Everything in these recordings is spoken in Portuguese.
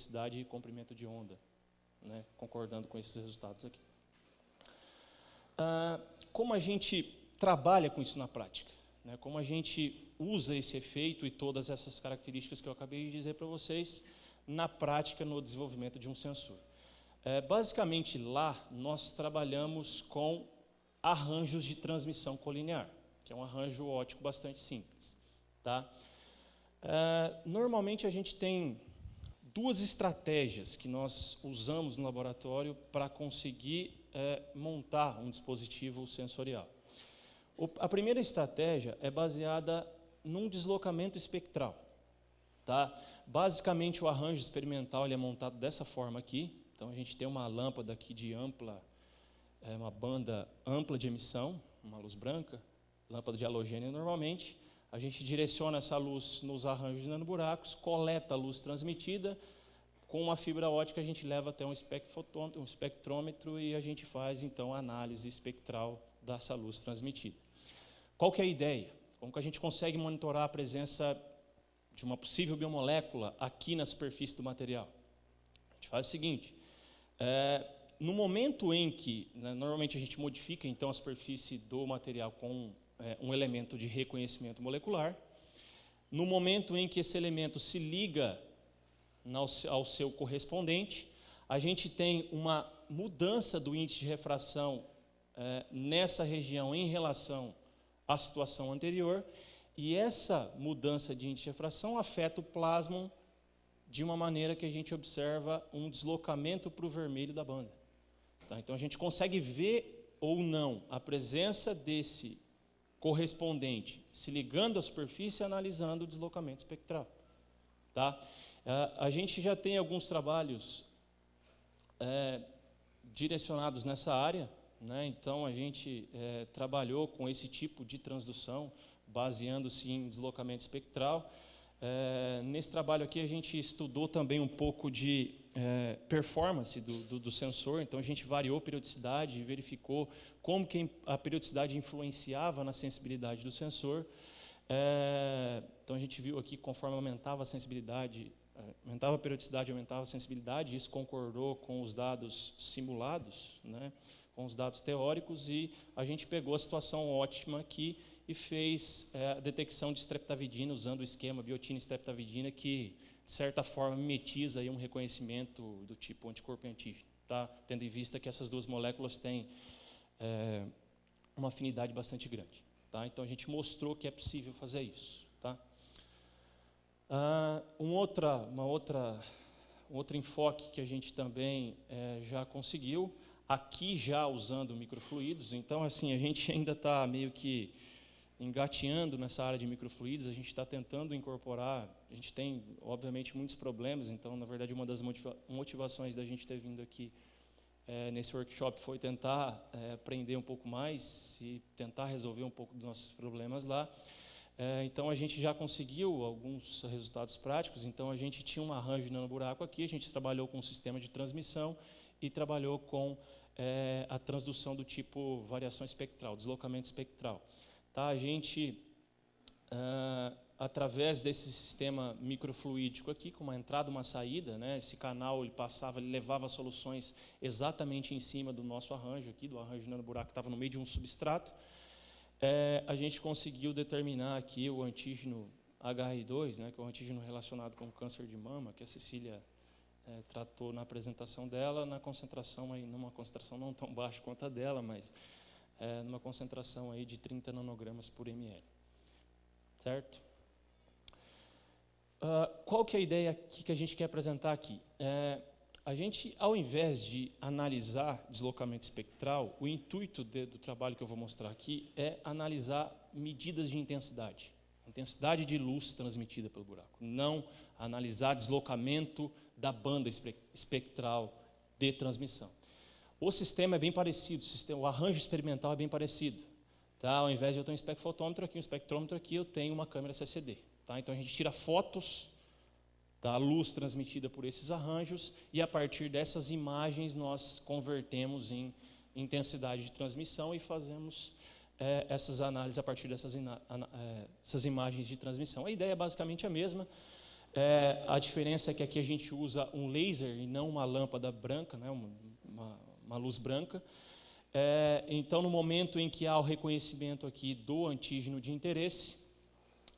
velocidade e comprimento de onda, né, concordando com esses resultados aqui. Como a gente trabalha com isso na prática? Né, como a gente usa esse efeito e todas essas características que eu acabei de dizer para vocês na prática no desenvolvimento de um sensor? Basicamente, lá nós trabalhamos com arranjos de transmissão colinear, que é um arranjo óptico bastante simples. Tá? Normalmente, a gente tem duas estratégias que nós usamos no laboratório para conseguir montar um dispositivo sensorial. A primeira estratégia é baseada num deslocamento espectral. Tá? Basicamente, o arranjo experimental ele é montado dessa forma aqui. Então, a gente tem uma lâmpada aqui de uma banda ampla de emissão, uma luz branca, lâmpada de halogênio normalmente. A gente direciona essa luz nos arranjos de nanoburacos, coleta a luz transmitida, com uma fibra ótica a gente leva até um espectrômetro e a gente faz, então, a análise espectral dessa luz transmitida. Qual que é a ideia? Como que a gente consegue monitorar a presença de uma possível biomolécula aqui na superfície do material? A gente faz o seguinte, no momento em que, né, normalmente a gente modifica então a superfície do material com um elemento de reconhecimento molecular, no momento em que esse elemento se liga ao seu correspondente, a gente tem uma mudança do índice de refração nessa região em relação à situação anterior, e essa mudança de índice de refração afeta o plasma de uma maneira que a gente observa um deslocamento para o vermelho da banda. Tá? Então, a gente consegue ver ou não a presença desse correspondente se ligando à superfície e analisando o deslocamento espectral. Tá? A gente já tem alguns trabalhos direcionados nessa área, né? Então, a gente trabalhou com esse tipo de transdução, baseando-se em deslocamento espectral. Nesse trabalho aqui, a gente estudou também um pouco de performance do sensor, então a gente variou a periodicidade e verificou como que a periodicidade influenciava na sensibilidade do sensor. Então a gente viu aqui que conforme aumentava a sensibilidade, aumentava a periodicidade, aumentava a sensibilidade, isso concordou com os dados simulados, né, com os dados teóricos, e a gente pegou a situação ótima aqui e fez a detecção de streptavidina usando o esquema biotina-streptavidina, que, de certa forma, mimetiza aí um reconhecimento do tipo anticorpo e antígeno, tá? Tendo em vista que essas duas moléculas têm uma afinidade bastante grande. Tá? Então, a gente mostrou que é possível fazer isso. Tá? Um outro enfoque que a gente também já conseguiu, aqui já usando microfluidos, então, assim, a gente ainda está meio que engateando nessa área de microfluidos, a gente está tentando incorporar, a gente tem, obviamente, muitos problemas, então, na verdade, uma das motivações da gente ter vindo aqui nesse workshop foi tentar aprender um pouco mais e tentar resolver um pouco dos nossos problemas lá. Então, a gente já conseguiu alguns resultados práticos, então, a gente tinha um arranjo de nanoburaco aqui, a gente trabalhou com um sistema de transmissão e trabalhou com a transdução do tipo variação espectral, deslocamento espectral. Tá, a gente, através desse sistema microfluídico aqui, com uma entrada e uma saída, né, esse canal ele levava soluções exatamente em cima do nosso arranjo aqui, do arranjo de nanoburaco que estava no meio de um substrato. A gente conseguiu determinar aqui o antígeno HR2, né, que é o antígeno relacionado com o câncer de mama, que a Cecília tratou na apresentação dela, na concentração, aí, numa concentração não tão baixa quanto a dela, mas numa concentração aí de 30 nanogramas por ml. Certo? Qual que é a ideia que a gente quer apresentar aqui? A gente, ao invés de analisar deslocamento espectral, o intuito do trabalho que eu vou mostrar aqui é analisar medidas de intensidade de luz transmitida pelo buraco, não analisar deslocamento da banda espectral de transmissão. O sistema é bem parecido, o arranjo experimental é bem parecido. Tá? Ao invés de eu ter um espectrofotômetro aqui, um espectrômetro aqui, eu tenho uma câmera CCD. Tá? Então, a gente tira fotos da luz transmitida por esses arranjos e, a partir dessas imagens, nós convertemos em intensidade de transmissão e fazemos essas análises a partir dessas essas imagens de transmissão. A ideia é basicamente a mesma. A diferença é que aqui a gente usa um laser e não uma lâmpada branca, né, uma luz branca. Então, no momento em que há o reconhecimento aqui do antígeno de interesse,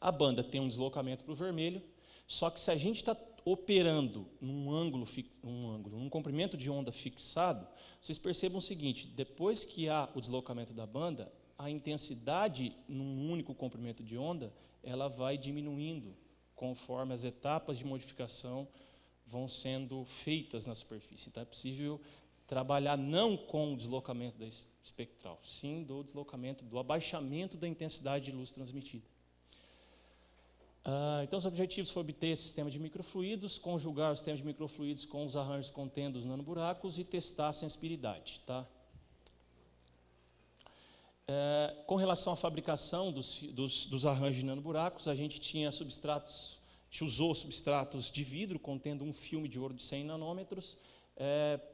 a banda tem um deslocamento para o vermelho, só que se a gente está operando num comprimento de onda fixado, vocês percebam o seguinte: depois que há o deslocamento da banda, a intensidade num único comprimento de onda, ela vai diminuindo conforme as etapas de modificação vão sendo feitas na superfície. Então é possível trabalhar não com o deslocamento da espectral, sim do deslocamento, do abaixamento da intensidade de luz transmitida. Então, os objetivos foram obter esse sistema de microfluidos, conjugar o sistema de microfluidos com os arranjos contendo os nanoburacos e testar a sensibilidade. Tá? Com relação à fabricação dos arranjos de nanoburacos, a gente usou substratos de vidro contendo um filme de ouro de 100 nanômetros.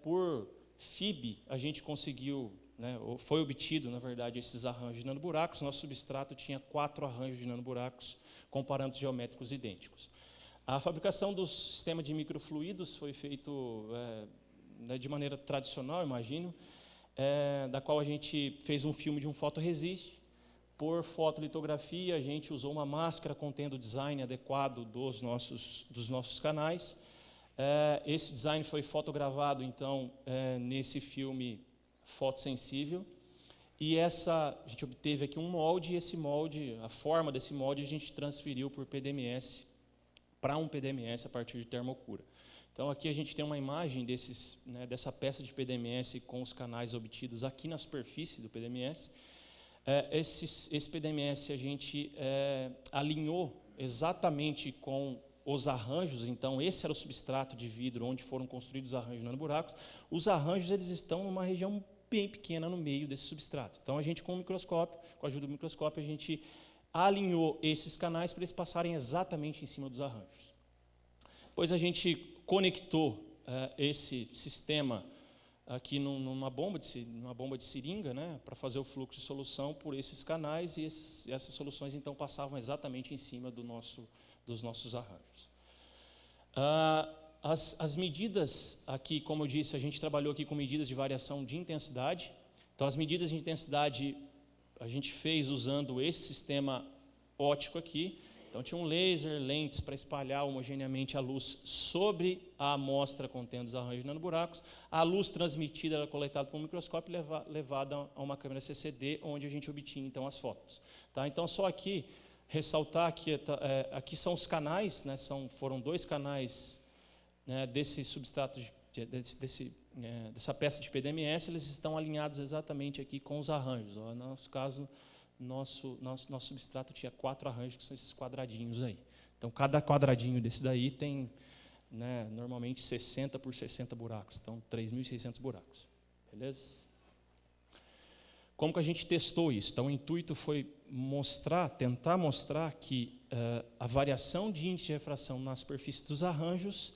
Por FIB, a gente conseguiu, né, foi obtido, na verdade, esses arranjos de nanoburacos. Nosso substrato tinha 4 arranjos de nanoburacos com parâmetros geométricos idênticos. A fabricação do sistema de microfluidos foi feito de maneira tradicional, imagino, da qual a gente fez um filme de um fotoresist. Por fotolitografia, a gente usou uma máscara contendo o design adequado dos nossos canais. Esse design foi fotogravado, então, nesse filme fotossensível. E a gente obteve aqui um molde, e esse molde, a forma desse molde, a gente transferiu por PDMS para um PDMS a partir de termocura. Então, aqui a gente tem uma imagem dessa peça de PDMS com os canais obtidos aqui na superfície do PDMS. Esse PDMS a gente alinhou exatamente com os arranjos. Então, esse era o substrato de vidro onde foram construídos os arranjos nanoburacos. Os arranjos eles estão numa região bem pequena no meio desse substrato. Então, a gente, com a ajuda do microscópio, a gente alinhou esses canais para eles passarem exatamente em cima dos arranjos. Depois, a gente conectou esse sistema aqui numa bomba de seringa, né, para fazer o fluxo de solução por esses canais, e essas soluções, então, passavam exatamente em cima dos nossos arranjos. As medidas aqui, como eu disse, a gente trabalhou aqui com medidas de variação de intensidade. Então, as medidas de intensidade a gente fez usando esse sistema óptico aqui. Então, tinha um laser, lentes para espalhar homogeneamente a luz sobre a amostra contendo os arranjos de nanoburacos. A luz transmitida era coletada por um microscópio e levada a uma câmera CCD, onde a gente obtinha, então, as fotos. Tá? Então, só aqui, ressaltar que aqui são os canais, né, foram 2 canais, né, desse substrato, dessa peça de PDMS, eles estão alinhados exatamente aqui com os arranjos. No nosso caso, nosso substrato tinha 4 arranjos, que são esses quadradinhos aí. Então, cada quadradinho desse daí tem, né, normalmente 60 por 60 buracos, então 3.600 buracos. Beleza? Como que a gente testou isso? Então, o intuito foi tentar mostrar que a variação de índice de refração na superfície dos arranjos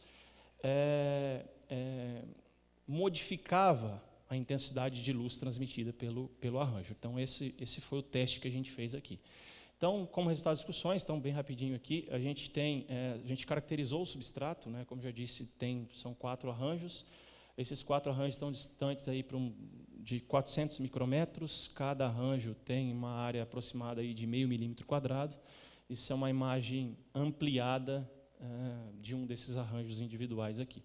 modificava a intensidade de luz transmitida pelo arranjo. Então, esse foi o teste que a gente fez aqui. Então, como resultado das discussões, então, bem rapidinho aqui, a gente caracterizou o substrato, né, como já disse, são 4 arranjos. Esses 4 arranjos estão distantes aí de 400 micrômetros. Cada arranjo tem uma área aproximada aí de 0,5 milímetro quadrado. Isso é uma imagem ampliada de um desses arranjos individuais aqui.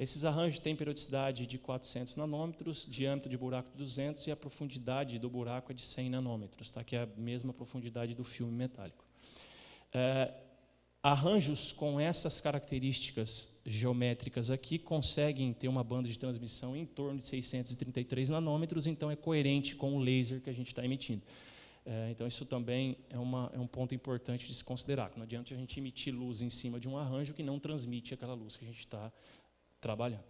Esses arranjos têm periodicidade de 400 nanômetros, diâmetro de buraco de 200 e a profundidade do buraco é de 100 nanômetros, tá? Que é a mesma profundidade do filme metálico. Arranjos com essas características geométricas aqui conseguem ter uma banda de transmissão em torno de 633 nanômetros, então é coerente com o laser que a gente está emitindo. Então, isso também é um ponto importante de se considerar. Não adianta a gente emitir luz em cima de um arranjo que não transmite aquela luz que a gente está trabalhando.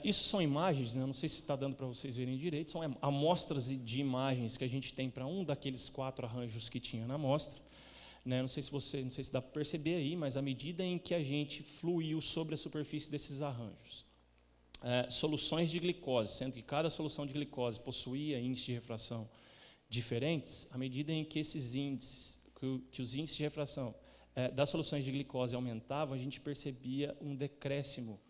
Isso são imagens, né, não sei se está dando para vocês verem direito, são amostras de imagens que a gente tem para um daqueles 4 arranjos que tinha na amostra. Né, não sei se dá para perceber aí, mas à medida em que a gente fluiu sobre a superfície desses arranjos, soluções de glicose, sendo que cada solução de glicose possuía índices de refração diferentes, à medida em que esses índices, que os índices de refração das soluções de glicose aumentavam, a gente percebia um decréscimo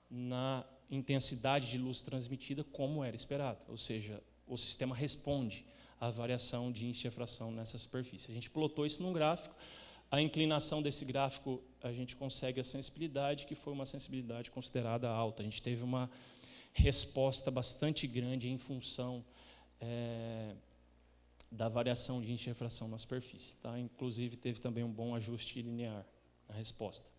na intensidade de luz transmitida, como era esperado. Ou seja, o sistema responde à variação de índice de refração nessa superfície. A gente plotou isso num gráfico. A inclinação desse gráfico, a gente consegue a sensibilidade, que foi uma sensibilidade considerada alta. A gente teve uma resposta bastante grande em função da variação de índice de refração na superfície. Tá? Inclusive, teve também um bom ajuste linear na resposta.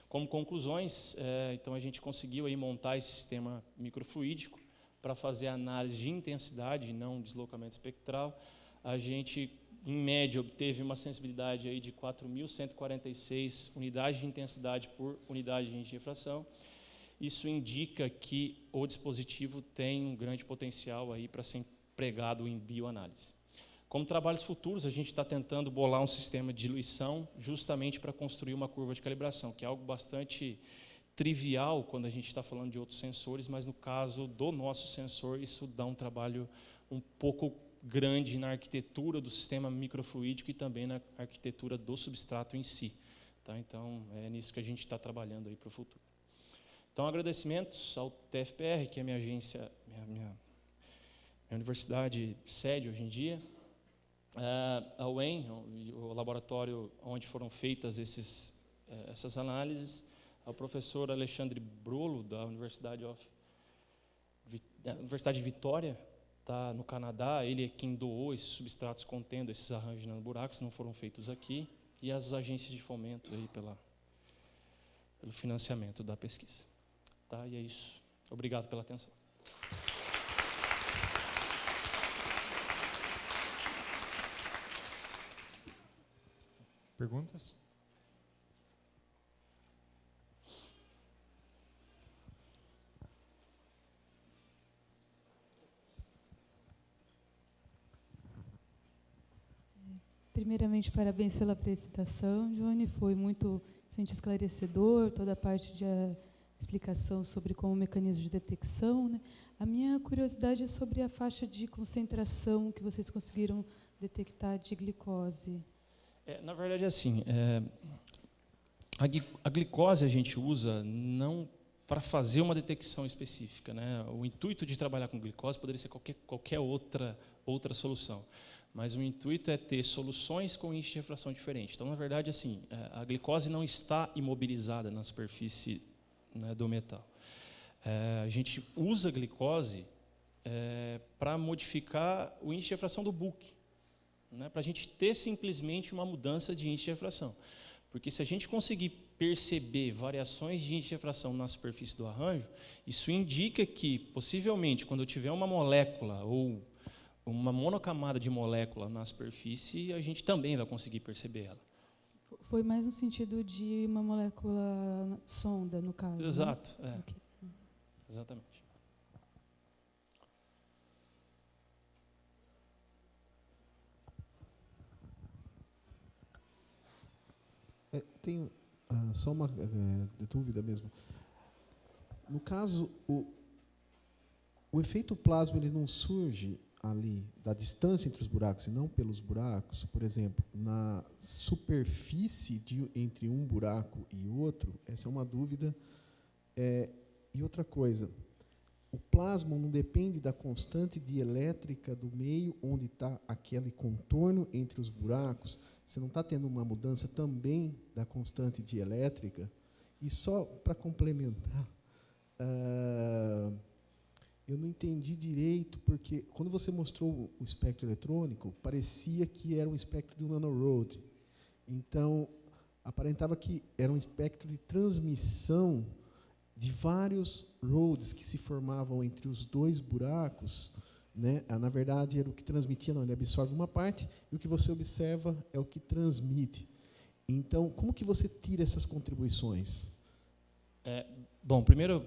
Como conclusões, então a gente conseguiu aí montar esse sistema microfluídico para fazer análise de intensidade, não deslocamento espectral. A gente, em média, obteve uma sensibilidade aí de 4.146 unidades de intensidade por unidade de índice de refração. Isso indica que o dispositivo tem um grande potencial aí para ser empregado em bioanálise. Como trabalhos futuros, a gente está tentando bolar um sistema de diluição justamente para construir uma curva de calibração, que é algo bastante trivial quando a gente está falando de outros sensores, mas no caso do nosso sensor, isso dá um trabalho um pouco grande na arquitetura do sistema microfluídico e também na arquitetura do substrato em si. Tá? Então, é nisso que a gente está trabalhando aí para o futuro. Então, agradecimentos ao TFPR, que é a minha agência, minha universidade sede hoje em dia, ao UEM, o laboratório onde foram feitas essas análises, ao professor Alexandre Brolo, da Universidade de Vitória, tá, no Canadá. Ele é quem doou esses substratos contendo esses arranjos de nanoburacos, não foram feitos aqui, e as agências de fomento aí pelo financiamento da pesquisa. Tá, e é isso. Obrigado pela atenção. Perguntas? Primeiramente, parabéns pela apresentação, Johnny. Foi muito esclarecedor, toda a parte de explicação sobre como o mecanismo de detecção, né? A minha curiosidade é sobre a faixa de concentração que vocês conseguiram detectar de glicose. Na verdade, assim, a glicose a gente usa não para fazer uma detecção específica, né? O intuito de trabalhar com glicose poderia ser qualquer outra solução, mas o intuito é ter soluções com índice de refração diferente. Então, na verdade, assim, a glicose não está imobilizada na superfície, né, do metal. A gente usa a glicose para modificar o índice de refração do bulk, né, para a gente ter simplesmente uma mudança de índice de refração. Porque se a gente conseguir perceber variações de índice de refração na superfície do arranjo, isso indica que, possivelmente, quando eu tiver uma molécula ou uma monocamada de molécula na superfície, a gente também vai conseguir perceber ela. Foi mais no sentido de uma molécula sonda, no caso. Exato, né? Okay. Exatamente. Tenho só uma dúvida mesmo. No caso, o efeito plasma ele não surge ali da distância entre os buracos e não pelos buracos? Por exemplo, na superfície entre um buraco e outro? Essa é uma dúvida. E outra coisa, o plasma não depende da constante dielétrica do meio onde está aquele contorno entre os buracos? Você não está tendo uma mudança também da constante dielétrica? E só para complementar, eu não entendi direito, porque quando você mostrou o espectro eletrônico, parecia que era um espectro de um nanorod. Então, aparentava que era um espectro de transmissão de vários roads que se formavam entre os dois buracos, né? Na verdade, era o que transmitia, não, ele absorve uma parte, e o que você observa é o que transmite. Então, como que você tira essas contribuições? Bom, primeiro,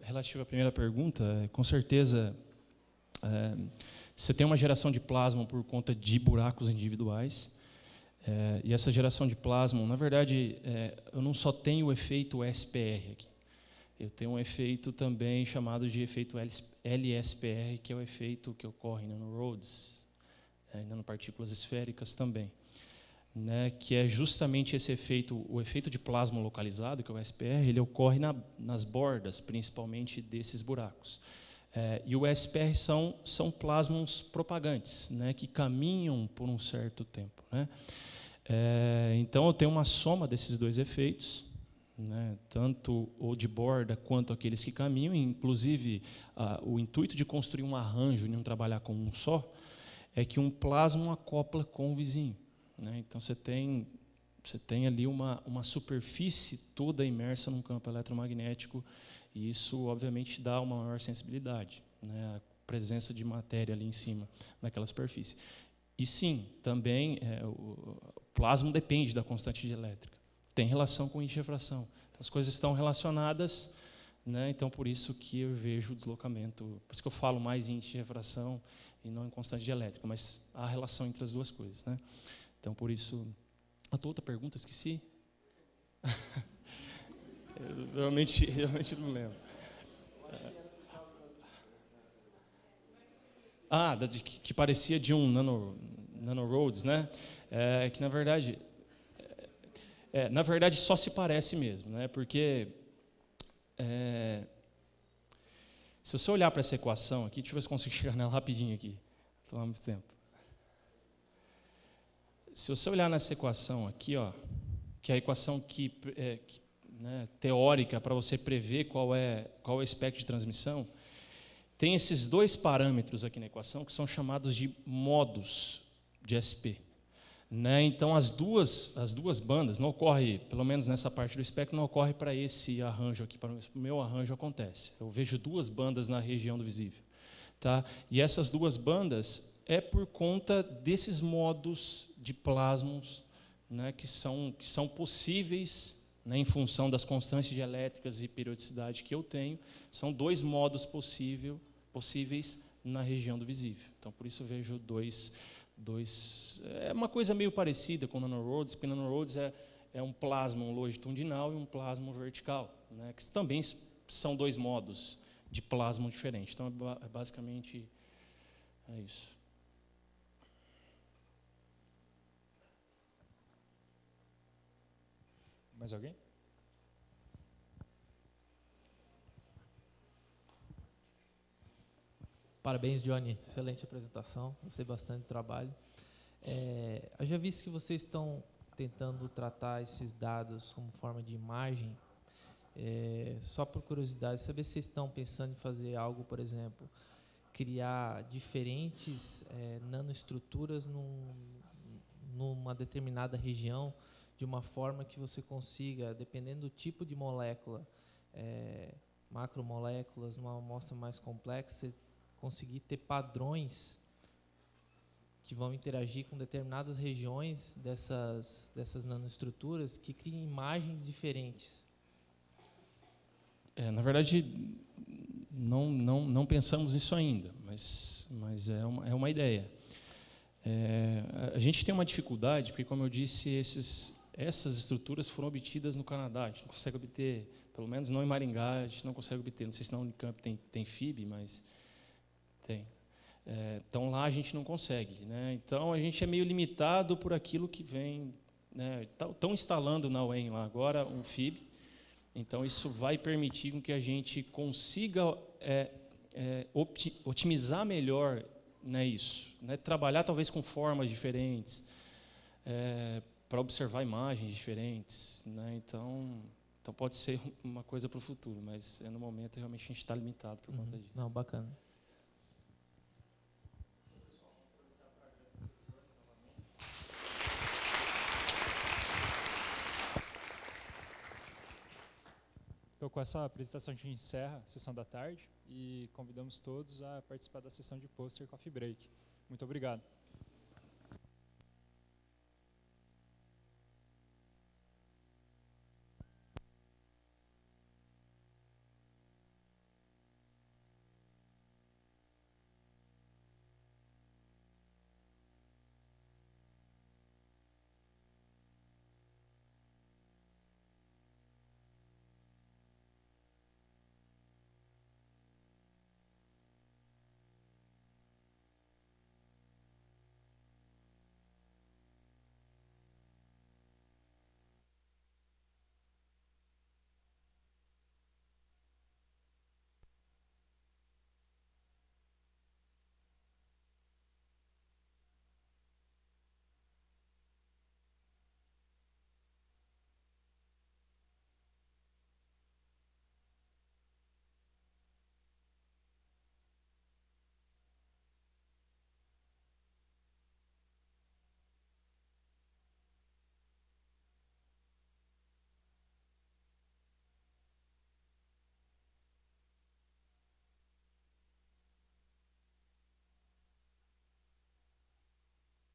relativo à primeira pergunta, com certeza, você tem uma geração de plasma por conta de buracos individuais, e essa geração de plasma, na verdade, eu não só tenho o efeito SPR aqui, eu tenho um efeito também chamado de efeito LSPR, que é o efeito que ocorre em nanorods, em nanopartículas esféricas também. né, que é justamente esse efeito, o efeito de plasma localizado, que é o SPR, ele ocorre nas bordas, principalmente desses buracos. E o SPR são plasmons propagantes, né, que caminham por um certo tempo, né? Então, eu tenho uma soma desses dois efeitos, né, tanto o de borda quanto aqueles que caminham. Inclusive, o intuito de construir um arranjo e não trabalhar com um só é que um plasma acopla com o vizinho, né? Então, você tem ali uma superfície toda imersa num campo eletromagnético, e isso, obviamente, dá uma maior sensibilidade, né, a presença de matéria ali em cima, naquela superfície. E, sim, também o plasma depende da constante elétrica. Tem relação com enxerfração. Então, as coisas estão relacionadas, né? Então, por isso que eu vejo o deslocamento. Por isso que eu falo mais em enxerfração e não em constante elétrica, mas há relação entre as duas coisas, né? Então, por isso... A tua outra pergunta, esqueci? Eu realmente não lembro. Que parecia de um nanoroads, né? Que na verdade só se parece mesmo, né? Porque se você olhar para essa equação aqui, deixa eu ver se eu consigo chegar nela rapidinho aqui. Toma muito tempo. Se você olhar nessa equação aqui, ó, que é a equação né, teórica para você prever qual é o espectro de transmissão, tem esses dois parâmetros aqui na equação que são chamados de modos de SP. Né? Então, as duas bandas, não ocorre, pelo menos nessa parte do espectro, não ocorre para esse arranjo aqui, para o meu arranjo acontece. Eu vejo duas bandas na região do visível. Tá? E essas duas bandas é por conta desses modos de plasmons, né, que são possíveis, né, em função das constantes dielétricas e periodicidade que eu tenho. São dois modos possíveis na região do visível. Então, por isso eu vejo dois. É uma coisa meio parecida com nanoroads, porque nanoroads é um plasmon longitudinal e um plasmon vertical, né, que também são dois modos de plasmon diferentes. Então, basicamente é isso. Mais alguém? Parabéns, Johnny. Excelente apresentação. Gostei bastante do trabalho. Eu já vi que vocês estão tentando tratar esses dados como forma de imagem. Só por curiosidade, saber se vocês estão pensando em fazer algo, por exemplo, criar diferentes nanoestruturas numa determinada região, de uma forma que você consiga, dependendo do tipo de molécula, macromoléculas, numa amostra mais complexa, você conseguir ter padrões que vão interagir com determinadas regiões dessas nanoestruturas que criem imagens diferentes. Na verdade, não pensamos nisso ainda, mas é uma ideia. A gente tem uma dificuldade, porque, como eu disse, essas estruturas foram obtidas no Canadá. A gente não consegue obter, pelo menos não em Maringá, a gente não consegue obter. Não sei se na Unicamp tem FIB, mas tem. Então, lá a gente não consegue, né? Então, a gente é meio limitado por aquilo que vem. Né? Estão instalando na UEM lá agora um FIB. Então, isso vai permitir com que a gente consiga otimizar melhor, né, isso. Né? Trabalhar, talvez, com formas diferentes, para observar imagens diferentes. Né? Então, pode ser uma coisa para o futuro, mas no momento, realmente, a gente está limitado por conta disso. Não, bacana. Então, com essa apresentação, a gente encerra a sessão da tarde e convidamos todos a participar da sessão de pôster Coffee Break. Muito obrigado.